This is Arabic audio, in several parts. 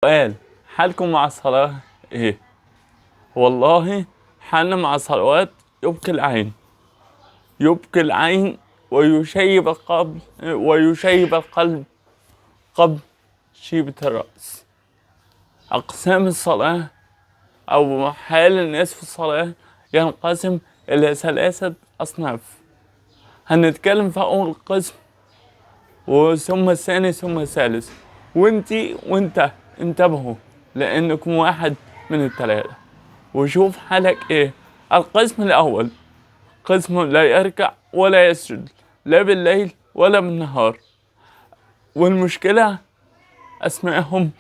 سؤال: حالكم مع الصلاة ايه؟ والله حالنا مع الصلوات يبكي العين، يبكي العين ويشيب القلب قبل شيبة الرأس. أقسام الصلاة أو حال الناس في الصلاة ينقسم إلى 3 أصناف. هنتكلم في أول قسم ثم الثاني ثم الثالث، وانت انتبهوا لأنكم واحد من ال3 وشوف حالك ايه. القسم الأول قسم لا يركع ولا يسجد لا بالليل ولا بالنهار، والمشكلة أسمائهم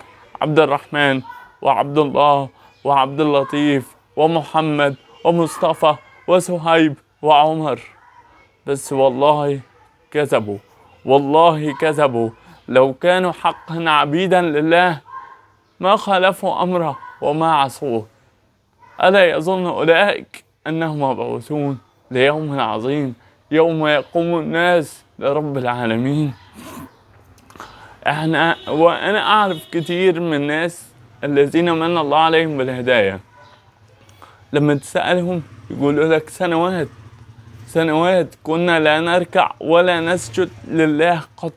عبد الرحمن وعبد الله وعبد اللطيف ومحمد ومصطفى وسهيب وعمر، بس والله كذبوا، والله كذبوا. لو كانوا حقا عبيدا لله ما خالفوا أمره وما عصوه. ألا يظن أولئك أنهم مبعوثون ليوم عظيم يوم يقوم الناس لرب العالمين؟ وأنا أعرف كتير من الناس الذين من الله عليهم بالهداية، لما تسألهم يقولوا لك سنوات كنا لا نركع ولا نسجد لله قط،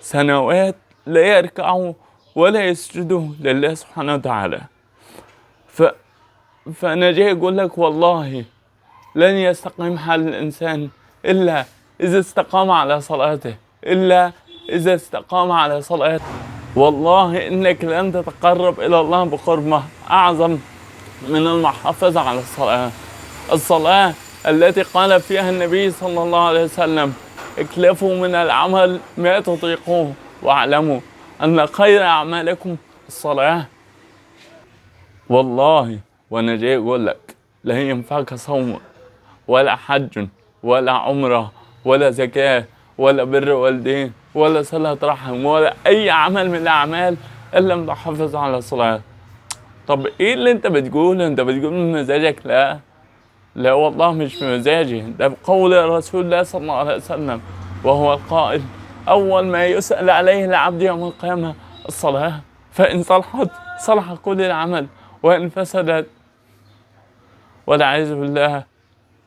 سنوات لا يركعوا ولا يسجدوا لله سبحانه وتعالى. فأنا جاي أقول لك والله لن يستقيم حال الإنسان إلا إذا استقام على صلاته، والله إنك لن تتقرب إلى الله بقربة أعظم من المحافظة على الصلاة التي قال فيها النبي صلى الله عليه وسلم: اكلفوا من العمل ما تطيقوه واعلموا أن خير أعمالكم الصلاة. والله وأنا جاي أقول لك لا ينفعك صوم ولا حج ولا عمرة ولا زكاة ولا بر والدين ولا صلة رحم ولا أي عمل من الأعمال إلا لم تحافظ على الصلاة. طب إيه اللي أنت بتقوله؟ أنت بتقول من مزاجك؟ لا والله مش بمزاجي، ده بقول رسول الله صلى الله عليه وسلم، وهو القائل: أول ما يسأل عليه العبد يوم القيامة الصلاة، فإن صلحت صلح كل العمل، وإن فسدت والعياذ بالله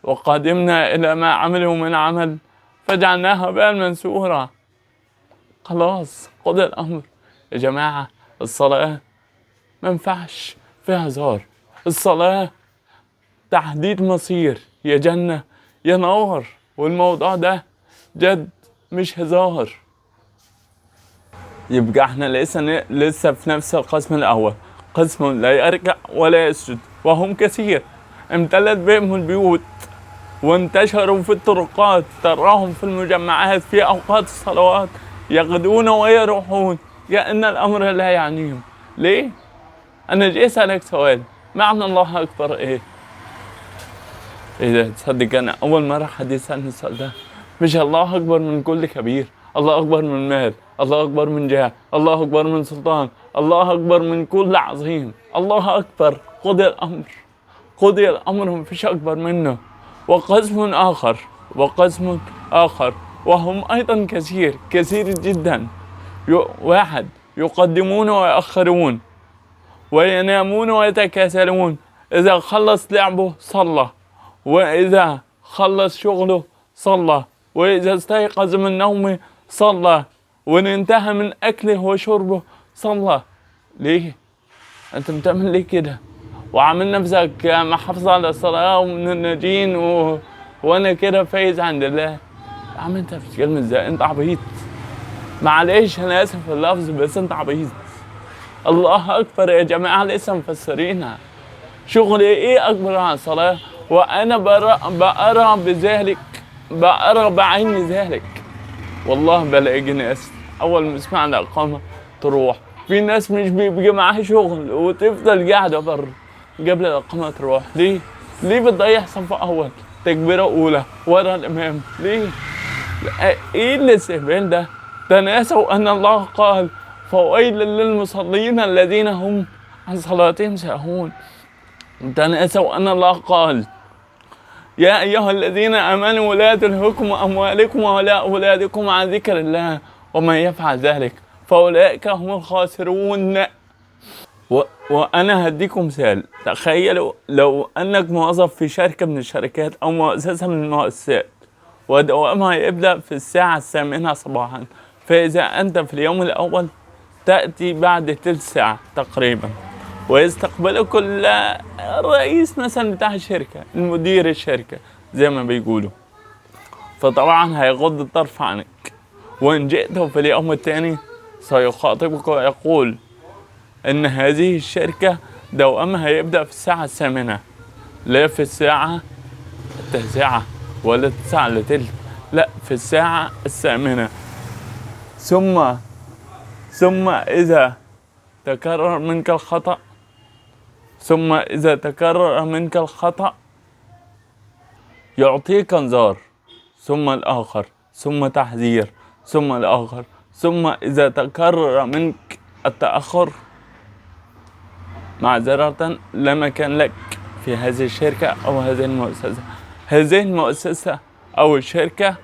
وقدمنا إلى ما عملوا من عمل فجعلناها هباء منثورا. خلاص قضي الأمر يا جماعة. الصلاة ما ينفعش فيها هزار، الصلاة تحديد مصير، يا جنة يا نار، والموضوع ده جد مش هزار. يبقى احنا لسه في نفس القسم الأول، قسم لا يركع ولا يسجد وهم كثير، امتلت بهم البيوت وانتشروا في الطرقات، تراهم في المجمعات في أوقات الصلوات يغدون ويروحون كأن الأمر لا يعنيهم. ليه؟ أنا جاي أسألك سؤال: معنى الله أكبر إيه؟ إيه ده؟ تصدق أنا أول مرة حد يسألني السؤال ده. مش الله أكبر من كل كبير، الله أكبر من مال، الله أكبر من جاه، الله أكبر من سلطان، الله أكبر من كل عظيم، الله أكبر. قضي الأمر مفيش أكبر منه. وقسم آخر وهم أيضا كثير جدا. واحد يقدمون ويأخرون وينامون ويتكاسلون، إذا خلص لعبه صلى، وإذا خلص شغله صلى، وإذا استيقظ من نومه صلى، وإن انتهى من أكله وشربه صلى. ليه؟ أنت بتعمل ليه كده؟ وعامل نفسك محافظ على الصلاة ومن الناجين وأنا كده فايز عند الله. يا عم أنت بتتكلم إزاي؟ أنت عبيط، معلش أنا آسف في اللفظ بس أنت عبيط. الله أكبر يا جماعة لسه مفسرينها. شغلي إيه أكبر عن الصلاة؟ وأنا بأرى بعيني ذلك. والله بلاقي ناس أول ما يسمعنا إقامة تروح، في ناس مش بيبقى معاها شغل وتفضل قاعدة بره قبل الإقامة تروح. ليه بتضيع صف أول تكبيرة أولى ورا الإمام؟ ليه؟ إيه الاستهبال ده؟ تناسوا أن الله قال: فويل للمصلين الذين هم عن صلاتهم ساهون. تناسوا أن الله قال: يا أيها الذين آمنوا لا تلهكم أموالكم ولا أولادكم عن ذكر الله ومن يفعل ذلك فأولئك هم الخاسرون. وأنا هديكم مثال. تخيلوا لو أنك موظف في شركة من الشركات أو مؤسسة من المؤسسات، ودوامها يبدأ في الساعة 8 صباحا، فإذا أنت في اليوم الأول تأتي بعد تلت ساعة تقريبا، ويستقبلك الرئيس مثلا بتاع الشركة، المدير الشركة زي ما بيقولوا، فطبعا هيغض الطرف عنك. وإن جئت في اليوم الثاني سيخاطبك ويقول إن هذه الشركة دوامها يبدأ في الساعة 8، لا في الساعة 9 ولا 9 إلا تلت، لا في الساعة 8. ثم إذا تكرر منك الخطأ يعطيك انذار، ثم الآخر، ثم تحذير، ثم الآخر، ثم إذا تكرر منك التأخر معذرة لا مكان لك في هذه الشركة أو هذه المؤسسة. هذه المؤسسة أو الشركة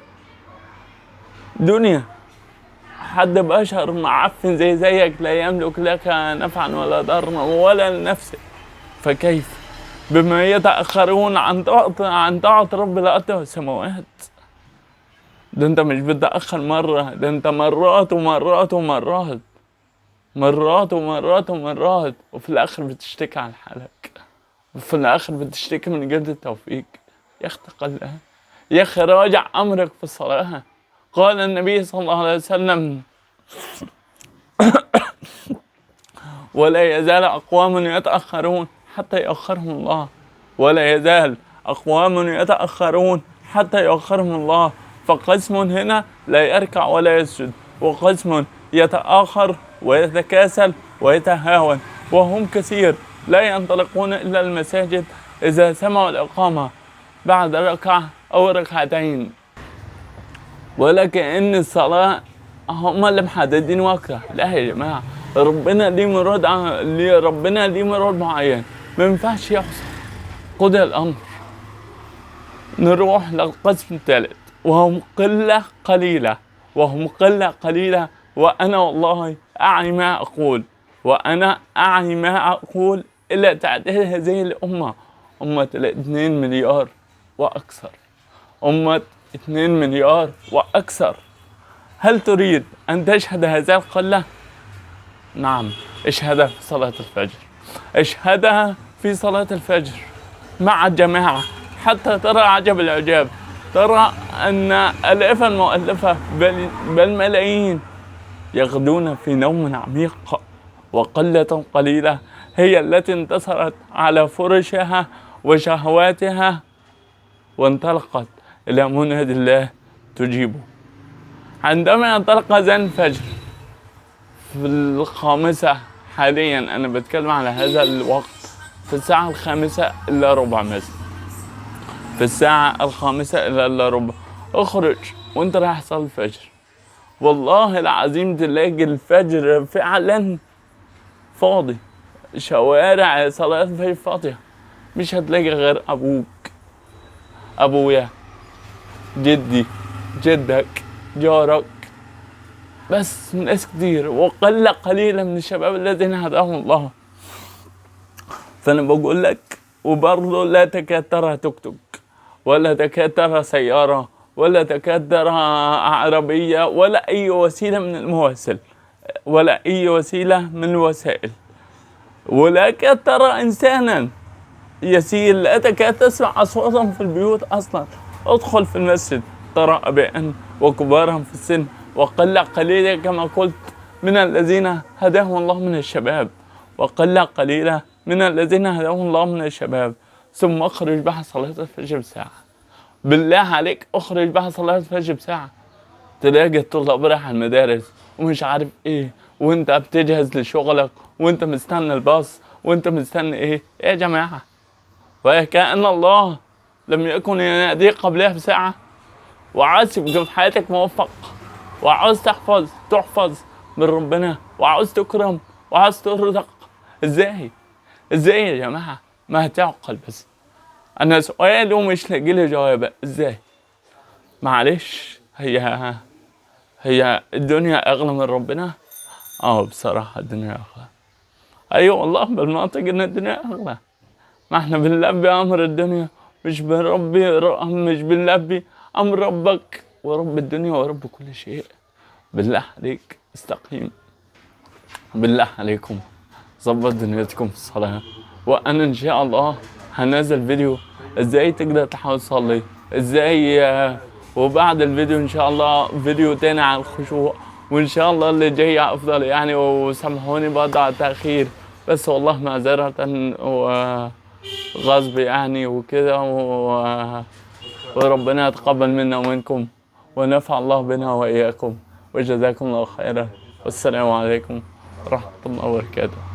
دنيا، حد بشر معفن زيك لا يملك لك نفعا ولا ضرا ولا لنفسك، فكيف بما يتأخرون عن طاعة رب الأرض والسماوات؟ ده انت مش بتتأخر مرة، ده انت مرات ومرات ومرات، مرات ومرات ومرات، وفي الآخر بتشتكي عن حالك، وفي الآخر بتشتكي من جلد التوفيق. يا أخي اتق الله، يا أخي راجع أمرك في الصلاة. قال النبي صلى الله عليه وسلم: ولا يزال أقوام يتأخرون حتى يؤخرهم الله، ولا يزال أقوام يتأخرون حتى يؤخرهم الله. فقسم هنا لا يركع ولا يسجد، وقسم يتآخر ويتكاسل ويتهاون، وهم كثير لا ينطلقون إلا المساجد إذا سمعوا الإقامة بعد ركعة أو ركعتين. ولكن الصلاة هم اللي محددين وقتها. لا يا جماعة، ربنا ليه مراد معين، ما ينفعش يحصل. قضي الأمر. نروح للقسم الثالث، وهم قلة قليلة، وأنا والله أعي ما أقول إلا تعديل هذه الأمة، أمة 2 مليار وأكثر، أمة 2 مليار وأكثر. هل تريد أن تشهد هذه القلة؟ نعم، اشهدها في صلاة الفجر، اشهدها في صلاة الفجر مع الجماعة، حتى ترى عجب العجاب، ترى أن آلافا مؤلفة بل ملايين يغدون في نوم عميق، وقلة قليلة هي التي انتصرت على فرشها وشهواتها وانطلقت إلى منهج الله تجيبه. عندما ينطلق أذان الفجر في 5 حاليا، أنا بتكلم على هذا الوقت، في الساعة 5:15 مثلا، في الساعة 5:15 اخرج وانت رايح تصلي الفجر، والله العظيم تلاقي الفجر فعلا فاضي، شوارع صلاة الفجر فاضية، مش هتلاقي غير أبوك، أبويا، جدي، جدك، جارك، بس ناس كتير، وقلة قليلة من الشباب الذين هداهم الله. فأنا بقول لك، وبرضه لا تكاد ترى توك توك، ولا تكاد ترى سيارة، ولا تكاد ترى عربية، ولا أي وسيلة من المواصل، ولا أي وسيلة من الوسائل، ولا تكاد ترى إنسانا يسير، لا تكاد تسمع أصواتهم في البيوت أصلا. ادخل في المسجد ترى أباء وكبارهم في السن، وقلة قليلة كما قلت من الذين هداهم الله من الشباب، وقلة قليلة من الذين هداهم الله من الشباب. ثم اخرج بها صلاة الفجر بساعة، بالله عليك اخرج بها صلاة الفجر بساعة، تلاقي الطلاب رايح المدارس ومش عارف ايه، وانت بتجهز لشغلك، وانت مستنى الباص، وانت مستنى ايه يا جماعة؟ وكأن الله لم يكن يناديك قبلها بساعة، وعاوز تبقى في حياتك موفق، وعاوز تحفظ من ربنا، وعاوز تكرم، وعاوز ترزق. ازاي يا جماعة؟ ما هتعقل. بس انا سؤال ومش لاقي له جواب، ازاي؟ معلش، هي الدنيا اغلى من ربنا؟ بصراحة الدنيا اغلى. ايوه والله بالمنطق ان الدنيا اغلى. ما احنا بنلبي امر الدنيا، مش بنلبي امر ربك ورب الدنيا ورب كل شيء. بالله عليك استقيم، بالله عليكم ظبط دنيتكم في الصلاة. وانا ان شاء الله هنزل فيديو ازاي تقدر تحاول تصلي ازاي، وبعد الفيديو ان شاء الله فيديو تاني عن الخشوع، وان شاء الله اللي جاي افضل يعني. وسامحوني برضه على التأخير، بس والله معذرة وغصب يعني وكده وربنا يتقبل منا ومنكم، ونفع الله بنا وإياكم، وجزاكم الله خيرا، والسلام عليكم ورحمة الله وبركاته.